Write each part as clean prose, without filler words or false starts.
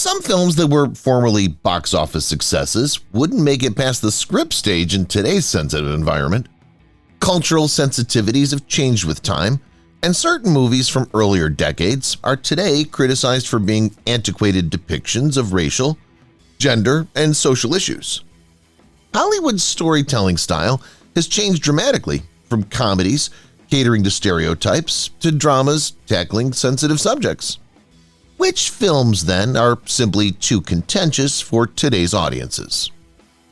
Some films that were formerly box office successes wouldn't make it past the script stage in today's sensitive environment. Cultural sensitivities have changed with time, and certain movies from earlier decades are today criticized for being antiquated depictions of racial, gender, and social issues. Hollywood's storytelling style has changed dramatically, from comedies catering to stereotypes to dramas tackling sensitive subjects. Which films, then, are simply too contentious for today's audiences?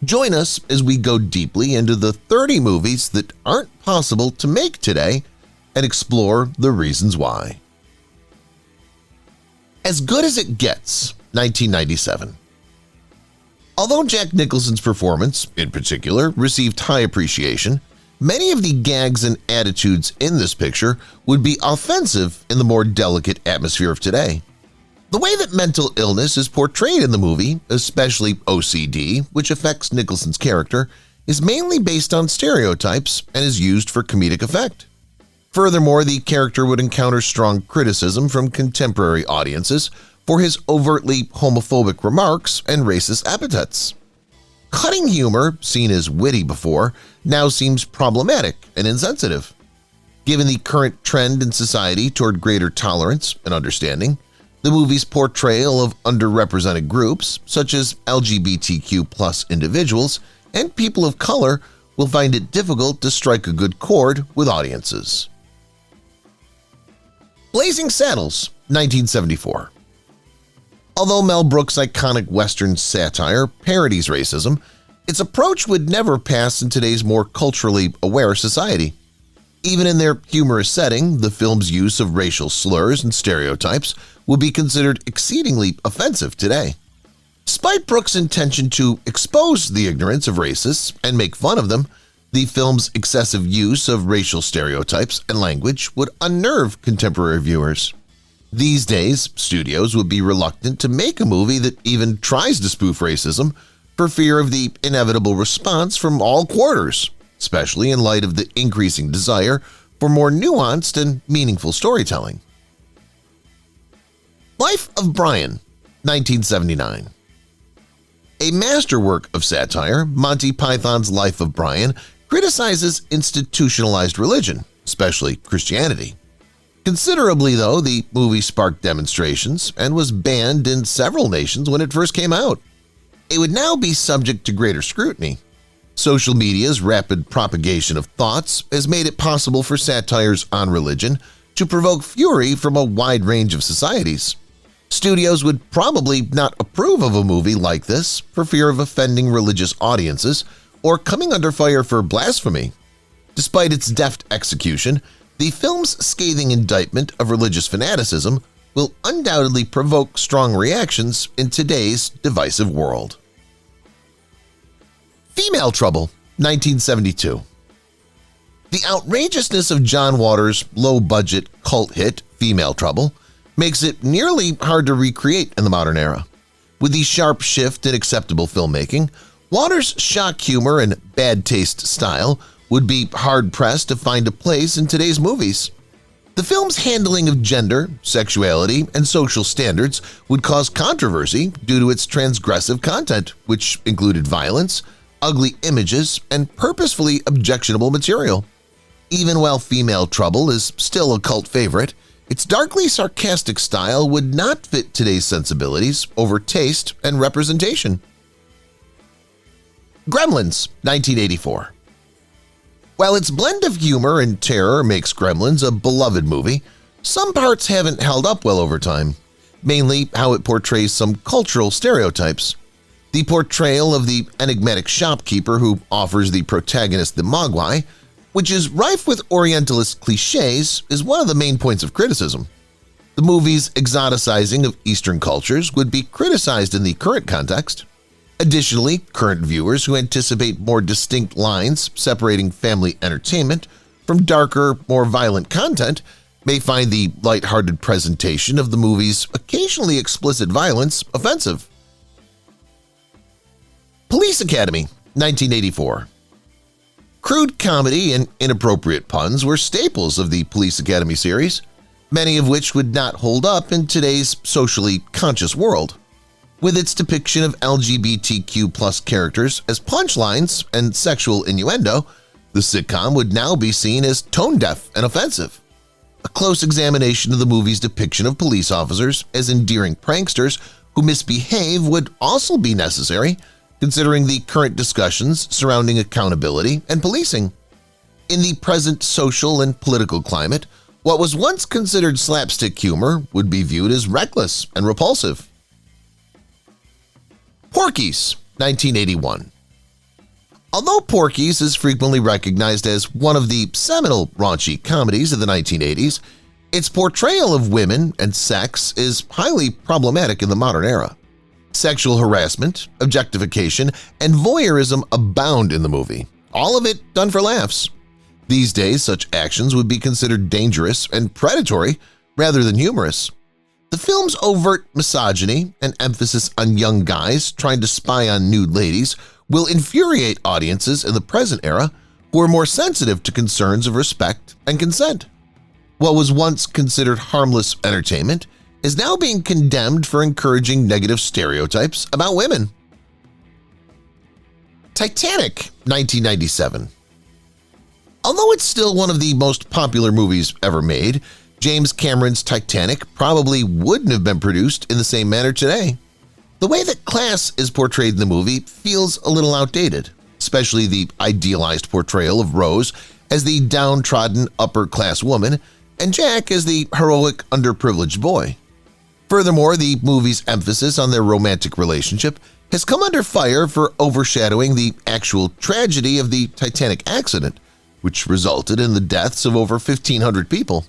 Join us as we go deeply into the 30 movies that aren't possible to make today and explore the reasons why. As Good as It Gets, 1997. Although Jack Nicholson's performance, in particular, received high appreciation, many of the gags and attitudes in this picture would be offensive in the more delicate atmosphere of today. The way that mental illness is portrayed in the movie, especially OCD, which affects Nicholson's character, is mainly based on stereotypes and is used for comedic effect. Furthermore, the character would encounter strong criticism from contemporary audiences for his overtly homophobic remarks and racist epithets. Cutting humor, seen as witty before, now seems problematic and insensitive. Given the current trend in society toward greater tolerance and understanding, the movie's portrayal of underrepresented groups, such as LGBTQ+ individuals and people of color, will find it difficult to strike a good chord with audiences. Blazing Saddles, 1974. Although Mel Brooks' iconic Western satire parodies racism, its approach would never pass in today's more culturally aware society. Even in their humorous setting, the film's use of racial slurs and stereotypes would be considered exceedingly offensive today. Despite Brooks' intention to expose the ignorance of racists and make fun of them, the film's excessive use of racial stereotypes and language would unnerve contemporary viewers. These days, studios would be reluctant to make a movie that even tries to spoof racism for fear of the inevitable response from all quarters, especially in light of the increasing desire for more nuanced and meaningful storytelling. Life of Brian, 1979. A masterwork of satire, Monty Python's Life of Brian criticizes institutionalized religion, especially Christianity. Considerably, though, the movie sparked demonstrations and was banned in several nations when it first came out. It would now be subject to greater scrutiny. Social media's rapid propagation of thoughts has made it possible for satires on religion to provoke fury from a wide range of societies. Studios would probably not approve of a movie like this for fear of offending religious audiences or coming under fire for blasphemy. Despite its deft execution, the film's scathing indictment of religious fanaticism will undoubtedly provoke strong reactions in today's divisive world. Female Trouble, 1972. The outrageousness of John Waters' low-budget cult hit Female Trouble makes it nearly hard to recreate in the modern era. With the sharp shift in acceptable filmmaking, Waters' shock humor and bad taste style would be hard-pressed to find a place in today's movies. The film's handling of gender, sexuality, and social standards would cause controversy due to its transgressive content, which included violence, ugly images, and purposefully objectionable material. Even while Female Trouble is still a cult favorite, its darkly sarcastic style would not fit today's sensibilities over taste and representation. Gremlins, 1984. While its blend of humor and terror makes Gremlins a beloved movie, some parts haven't held up well over time, mainly how it portrays some cultural stereotypes. The portrayal of the enigmatic shopkeeper who offers the protagonist the mogwai, which is rife with Orientalist cliches, is one of the main points of criticism. The movie's exoticizing of Eastern cultures would be criticized in the current context. Additionally, current viewers who anticipate more distinct lines separating family entertainment from darker, more violent content may find the lighthearted presentation of the movie's occasionally explicit violence offensive. Police Academy, 1984. Crude comedy and inappropriate puns were staples of the Police Academy series, many of which would not hold up in today's socially conscious world. With its depiction of LGBTQ+ characters as punchlines and sexual innuendo, the sitcom would now be seen as tone-deaf and offensive. A close examination of the movie's depiction of police officers as endearing pranksters who misbehave would also be necessary, considering the current discussions surrounding accountability and policing. In the present social and political climate, what was once considered slapstick humor would be viewed as reckless and repulsive. Porky's, 1981. Although Porky's is frequently recognized as one of the seminal raunchy comedies of the 1980s, its portrayal of women and sex is highly problematic in the modern era. Sexual harassment, objectification, and voyeurism abound in the movie, all of it done for laughs. These days, such actions would be considered dangerous and predatory rather than humorous. The film's overt misogyny and emphasis on young guys trying to spy on nude ladies will infuriate audiences in the present era who are more sensitive to concerns of respect and consent. What was once considered harmless entertainment is now being condemned for encouraging negative stereotypes about women. Titanic, 1997. Although it's still one of the most popular movies ever made, James Cameron's Titanic probably wouldn't have been produced in the same manner today. The way that class is portrayed in the movie feels a little outdated, especially the idealized portrayal of Rose as the downtrodden upper-class woman and Jack as the heroic underprivileged boy. Furthermore, the movie's emphasis on their romantic relationship has come under fire for overshadowing the actual tragedy of the Titanic accident, which resulted in the deaths of over 1,500 people.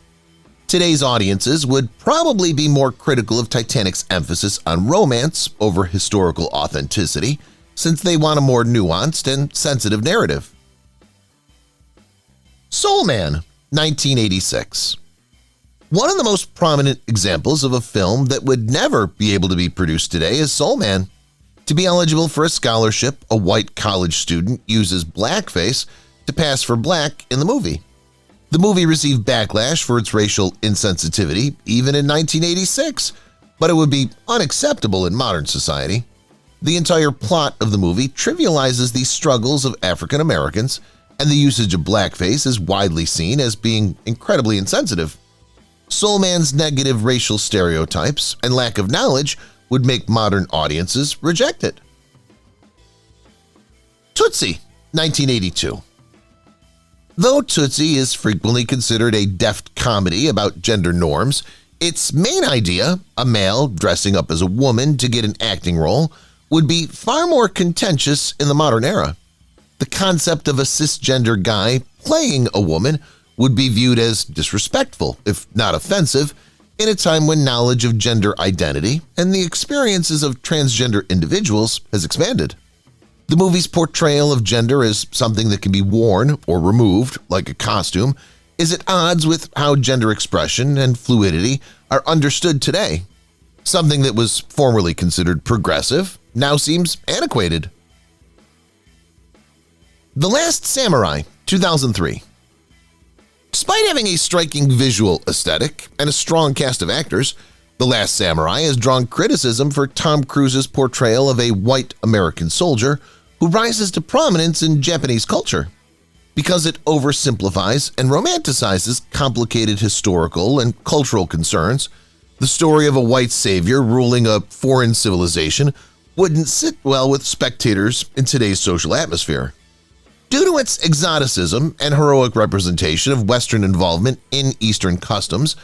Today's audiences would probably be more critical of Titanic's emphasis on romance over historical authenticity, since they want a more nuanced and sensitive narrative. Soulman, 1986. One of the most prominent examples of a film that would never be able to be produced today is Soulman. To be eligible for a scholarship, a white college student uses blackface to pass for black in the movie. The movie received backlash for its racial insensitivity even in 1986, but it would be unacceptable in modern society. The entire plot of the movie trivializes the struggles of African Americans, and the usage of blackface is widely seen as being incredibly insensitive. Soulman's negative racial stereotypes and lack of knowledge would make modern audiences reject it. Tootsie, 1982. Though Tootsie is frequently considered a deft comedy about gender norms, its main idea, a male dressing up as a woman to get an acting role, would be far more contentious in the modern era. The concept of a cisgender guy playing a woman would be viewed as disrespectful, if not offensive, in a time when knowledge of gender identity and the experiences of transgender individuals has expanded. The movie's portrayal of gender as something that can be worn or removed, like a costume, is at odds with how gender expression and fluidity are understood today. Something that was formerly considered progressive now seems antiquated. The Last Samurai, 2003. Despite having a striking visual aesthetic and a strong cast of actors, The Last Samurai has drawn criticism for Tom Cruise's portrayal of a white American soldier who rises to prominence in Japanese culture. Because it oversimplifies and romanticizes complicated historical and cultural concerns, the story of a white savior ruling a foreign civilization wouldn't sit well with spectators in today's social atmosphere. Due to its exoticism and heroic representation of Western involvement in Eastern customs,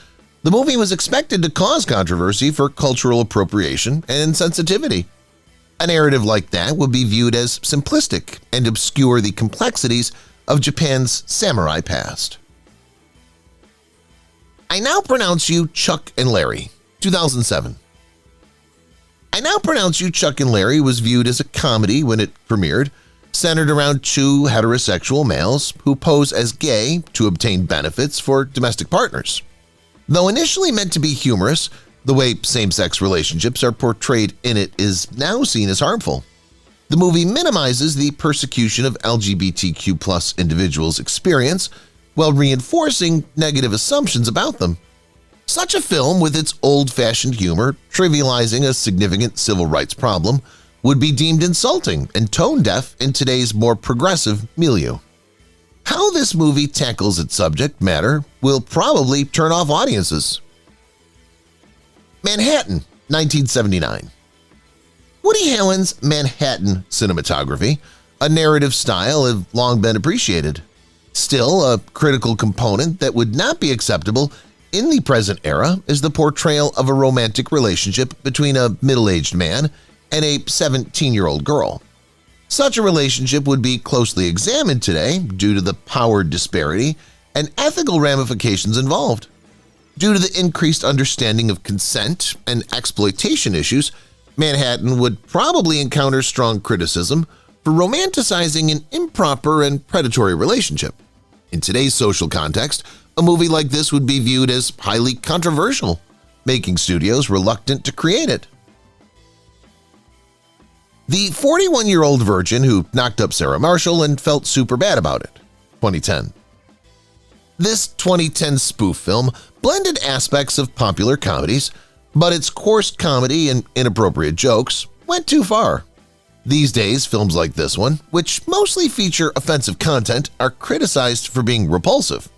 the movie was expected to cause controversy for cultural appropriation and insensitivity. A narrative like that would be viewed as simplistic and obscure the complexities of Japan's samurai past. I Now Pronounce You Chuck and Larry, 2007. I Now Pronounce You Chuck and Larry was viewed as a comedy when it premiered, centered around two heterosexual males who pose as gay to obtain benefits for domestic partners. Though initially meant to be humorous, the way same-sex relationships are portrayed in it is now seen as harmful. The movie minimizes the persecution of LGBTQ+ individuals' experience while reinforcing negative assumptions about them. Such a film, with its old-fashioned humor trivializing a significant civil rights problem, would be deemed insulting and tone-deaf in today's more progressive milieu. How this movie tackles its subject matter will probably turn off audiences. Manhattan, 1979. Woody Allen's Manhattan cinematography, a narrative style, have long been appreciated. Still, a critical component that would not be acceptable in the present era is the portrayal of a romantic relationship between a middle-aged man and a 17-year-old girl. Such a relationship would be closely examined today due to the power disparity and ethical ramifications involved. Due to the increased understanding of consent and exploitation issues, Manhattan would probably encounter strong criticism for romanticizing an improper and predatory relationship. In today's social context, a movie like this would be viewed as highly controversial, making studios reluctant to create it. The 41-year-old virgin who knocked up Sarah Marshall and felt super bad about it, 2010. This 2010 spoof film blended aspects of popular comedies, but its coarse comedy and inappropriate jokes went too far. These days, films like this one, which mostly feature offensive content, are criticized for being repulsive.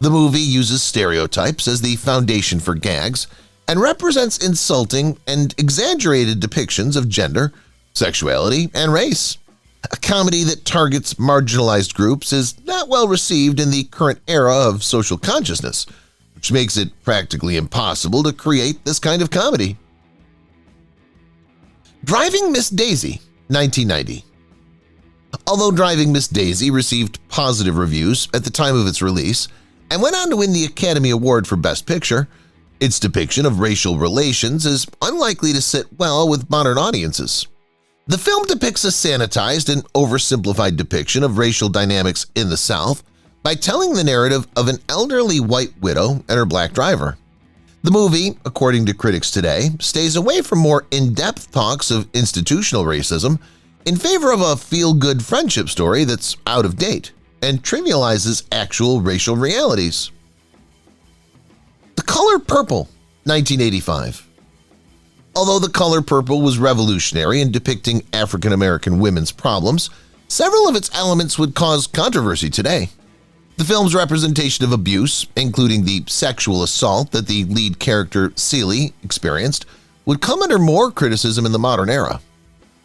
The movie uses stereotypes as the foundation for gags and represents insulting and exaggerated depictions of gender, sexuality, and race. A comedy that targets marginalized groups is not well received in the current era of social consciousness, which makes it practically impossible to create this kind of comedy. Driving Miss Daisy, 1990. Although Driving Miss Daisy received positive reviews at the time of its release and went on to win the Academy Award for Best Picture, its depiction of racial relations is unlikely to sit well with modern audiences. The film depicts a sanitized and oversimplified depiction of racial dynamics in the South by telling the narrative of an elderly white widow and her black driver. The movie, according to critics today, stays away from more in-depth talks of institutional racism in favor of a feel-good friendship story that's out of date and trivializes actual racial realities. The Color Purple, 1985. Although The Color Purple was revolutionary in depicting African-American women's problems, several of its elements would cause controversy today. The film's representation of abuse, including the sexual assault that the lead character Celie experienced, would come under more criticism in the modern era,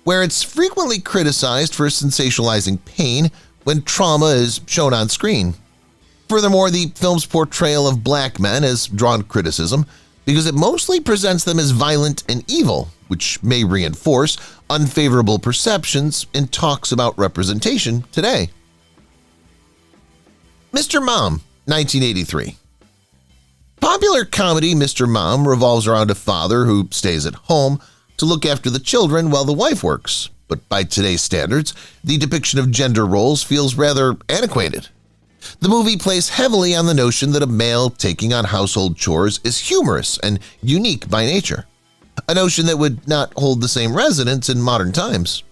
where it's frequently criticized for sensationalizing pain when trauma is shown on screen. Furthermore, the film's portrayal of black men has drawn criticism because it mostly presents them as violent and evil, which may reinforce unfavorable perceptions in talks about representation today. Mr. Mom, 1983. Popular comedy Mr. Mom revolves around a father who stays at home to look after the children while the wife works, but by today's standards, the depiction of gender roles feels rather antiquated. The movie plays heavily on the notion that a male taking on household chores is humorous and unique by nature, a notion that would not hold the same resonance in modern times.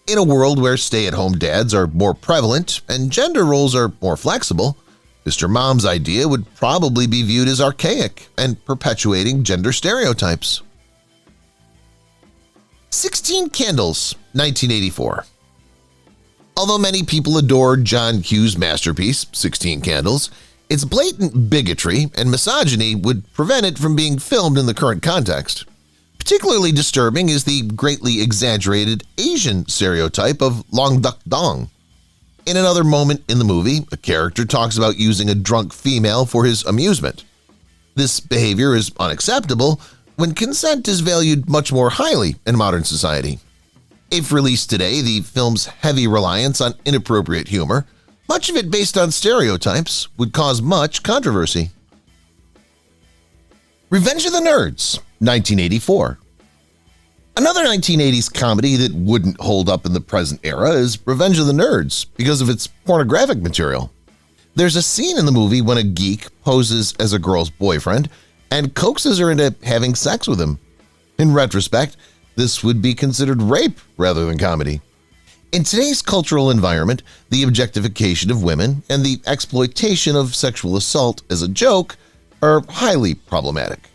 In a world where stay-at-home dads are more prevalent and gender roles are more flexible, Mr. Mom's idea would probably be viewed as archaic and perpetuating gender stereotypes. 16 Candles, 1984. Although many people adored John Hughes' masterpiece, 16 Candles, its blatant bigotry and misogyny would prevent it from being filmed in the current context. Particularly disturbing is the greatly exaggerated Asian stereotype of Long Duck Dong. In another moment in the movie, a character talks about using a drunk female for his amusement. This behavior is unacceptable when consent is valued much more highly in modern society. If released today, the film's heavy reliance on inappropriate humor, much of it based on stereotypes, would cause much controversy. Revenge of the Nerds, 1984. Another 1980s comedy that wouldn't hold up in the present era is Revenge of the Nerds because of its pornographic material. There's a scene in the movie when a geek poses as a girl's boyfriend and coaxes her into having sex with him. In retrospect, this would be considered rape rather than comedy. In today's cultural environment, the objectification of women and the exploitation of sexual assault as a joke are highly problematic.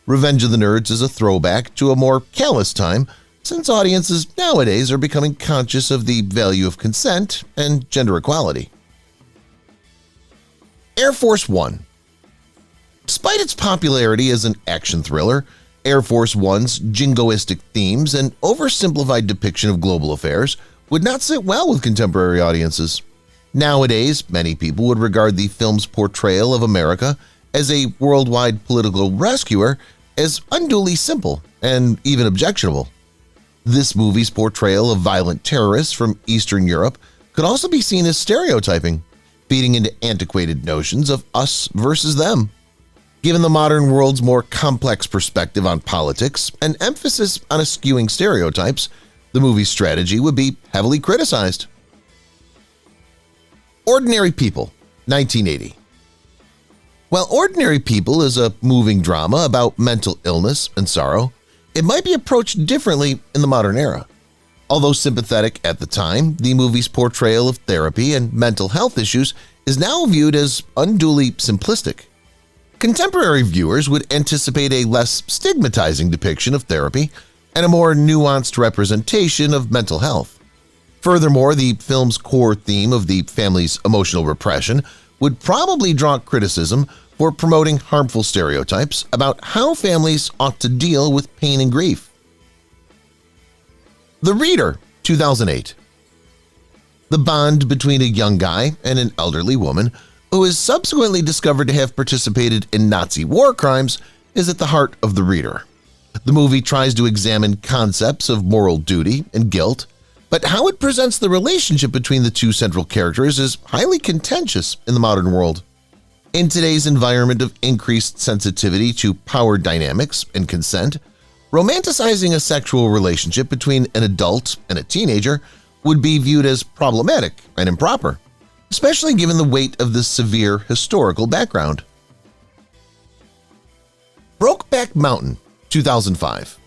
Revenge of the Nerds is a throwback to a more callous time, since audiences nowadays are becoming conscious of the value of consent and gender equality. Air Force One. Despite its popularity as an action thriller, Air Force One's jingoistic themes and oversimplified depiction of global affairs would not sit well with contemporary audiences. Nowadays, many people would regard the film's portrayal of America as a worldwide political rescuer as unduly simple and even objectionable. This movie's portrayal of violent terrorists from Eastern Europe could also be seen as stereotyping, feeding into antiquated notions of us versus them. Given the modern world's more complex perspective on politics and emphasis on eschewing stereotypes, the movie's strategy would be heavily criticized. Ordinary People, 1980. While Ordinary People is a moving drama about mental illness and sorrow, it might be approached differently in the modern era. Although sympathetic at the time, the movie's portrayal of therapy and mental health issues is now viewed as unduly simplistic. Contemporary viewers would anticipate a less stigmatizing depiction of therapy and a more nuanced representation of mental health. Furthermore, the film's core theme of the family's emotional repression would probably draw criticism for promoting harmful stereotypes about how families ought to deal with pain and grief. The Reader, 2008. The bond between a young guy and an elderly woman who is subsequently discovered to have participated in Nazi war crimes is at the heart of The Reader. The movie tries to examine concepts of moral duty and guilt, but how it presents the relationship between the two central characters is highly contentious in the modern world. In today's environment of increased sensitivity to power dynamics and consent, romanticizing a sexual relationship between an adult and a teenager would be viewed as problematic and improper, especially given the weight of the severe historical background. Brokeback Mountain, 2005.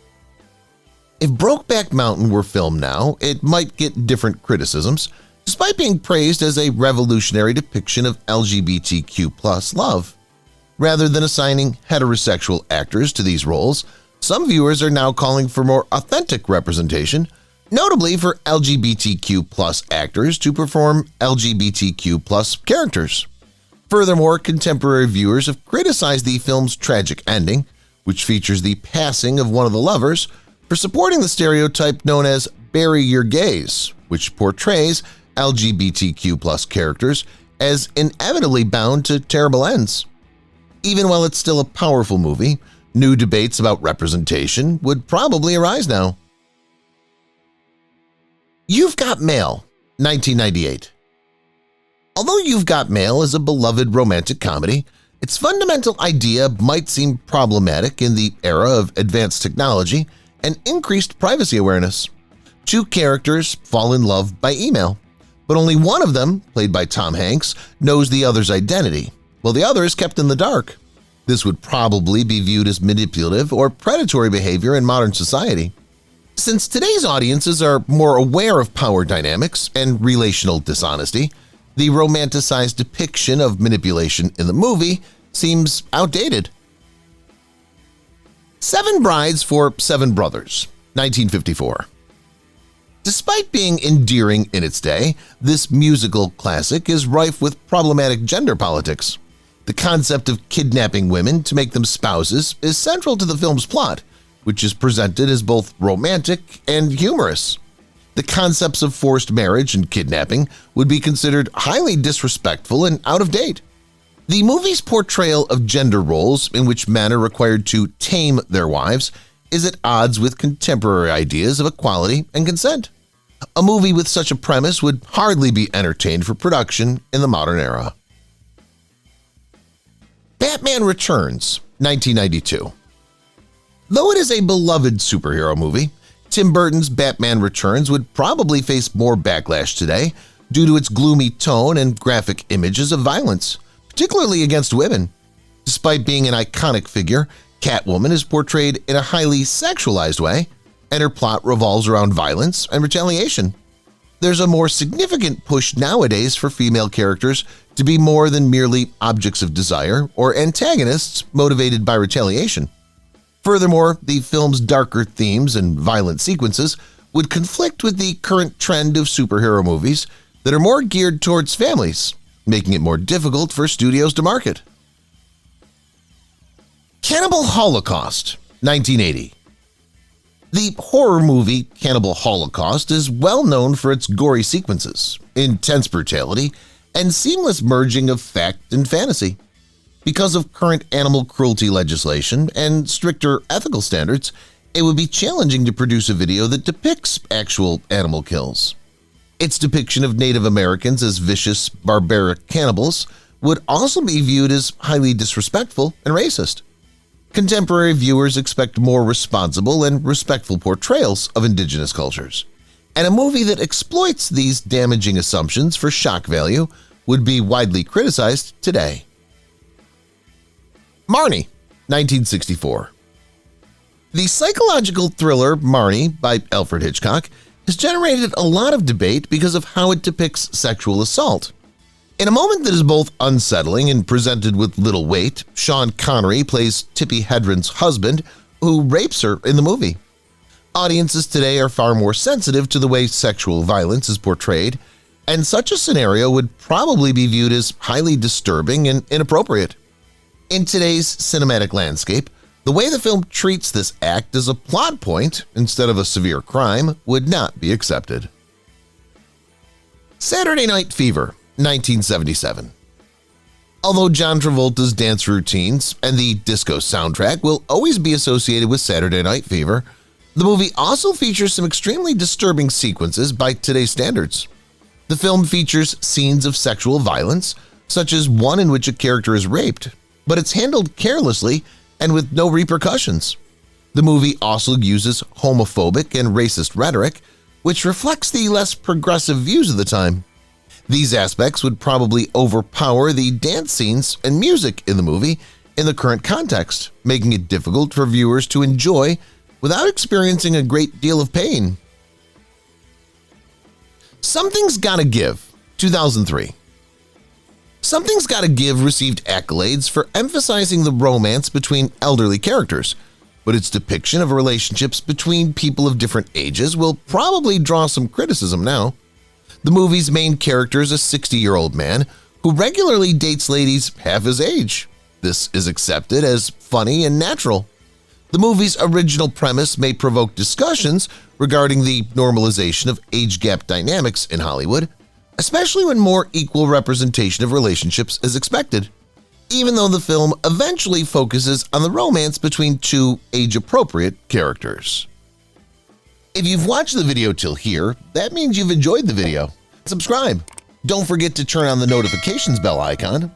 If Brokeback Mountain were filmed now, it might get different criticisms, despite being praised as a revolutionary depiction of LGBTQ+ love. Rather than assigning heterosexual actors to these roles, some viewers are now calling for more authentic representation, notably for LGBTQ+ actors to perform LGBTQ+ characters. Furthermore, contemporary viewers have criticized the film's tragic ending, which features the passing of one of the lovers, for supporting the stereotype known as "bury your gays," which portrays LGBTQ+ characters as inevitably bound to terrible ends. Even while it's still a powerful movie, new debates about representation would probably arise now. You've Got Mail, 1998. Although You've Got Mail is a beloved romantic comedy, its fundamental idea might seem problematic in the era of advanced technology and increased privacy awareness. Two characters fall in love by email, but only one of them, played by Tom Hanks, knows the other's identity, while the other is kept in the dark. This would probably be viewed as manipulative or predatory behavior in modern society. Since today's audiences are more aware of power dynamics and relational dishonesty, the romanticized depiction of manipulation in the movie seems outdated. Seven Brides for Seven Brothers, 1954. Despite being endearing in its day, this musical classic is rife with problematic gender politics. The concept of kidnapping women to make them spouses is central to the film's plot, which is presented as both romantic and humorous. The concepts of forced marriage and kidnapping would be considered highly disrespectful and out of date. The movie's portrayal of gender roles in which men are required to tame their wives is at odds with contemporary ideas of equality and consent. A movie with such a premise would hardly be entertained for production in the modern era. Batman Returns, 1992. Though it is a beloved superhero movie, Tim Burton's Batman Returns would probably face more backlash today due to its gloomy tone and graphic images of violence, particularly against women. Despite being an iconic figure, Catwoman is portrayed in a highly sexualized way, and her plot revolves around violence and retaliation. there's a more significant push nowadays for female characters to be more than merely objects of desire or antagonists motivated by retaliation. Furthermore, the film's darker themes and violent sequences would conflict with the current trend of superhero movies that are more geared towards families, making it more difficult for studios to market. Cannibal Holocaust, 1980. The horror movie Cannibal Holocaust is well known for its gory sequences, intense brutality, and seamless merging of fact and fantasy. Because of current animal cruelty legislation and stricter ethical standards, it would be challenging to produce a video that depicts actual animal kills. Its depiction of Native Americans as vicious, barbaric cannibals would also be viewed as highly disrespectful and racist. Contemporary viewers expect more responsible and respectful portrayals of indigenous cultures, and a movie that exploits these damaging assumptions for shock value would be widely criticized today. Marnie, 1964. The psychological thriller Marnie by Alfred Hitchcock has generated a lot of debate because of how it depicts sexual assault. In a moment that is both unsettling and presented with little weight, Sean Connery plays Tippi Hedren's husband, who rapes her in the movie. Audiences today are far more sensitive to the way sexual violence is portrayed, and such a scenario would probably be viewed as highly disturbing and inappropriate. In today's cinematic landscape, the way the film treats this act as a plot point instead of a severe crime would not be accepted. Saturday Night Fever, 1977. Although John Travolta's dance routines and the disco soundtrack will always be associated with Saturday Night Fever, the movie also features some extremely disturbing sequences by today's standards. The film features scenes of sexual violence, such as one in which a character is raped, but it's handled carelessly and with no repercussions. The movie also uses homophobic and racist rhetoric, which reflects the less progressive views of the time. These aspects would probably overpower the dance scenes and music in the movie in the current context, making it difficult for viewers to enjoy without experiencing a great deal of pain. Something's Gotta Give, 2003. Something's Gotta Give received accolades for emphasizing the romance between elderly characters, but its depiction of relationships between people of different ages will probably draw some criticism now. The movie's main character is a 60-year-old man who regularly dates ladies half his age. This is accepted as funny and natural. The movie's original premise may provoke discussions regarding the normalization of age gap dynamics in Hollywood, especially when more equal representation of relationships is expected, even though the film eventually focuses on the romance between two age-appropriate characters. If you've watched the video till here, that means you've enjoyed the video. Subscribe. Don't forget to turn on the notifications bell icon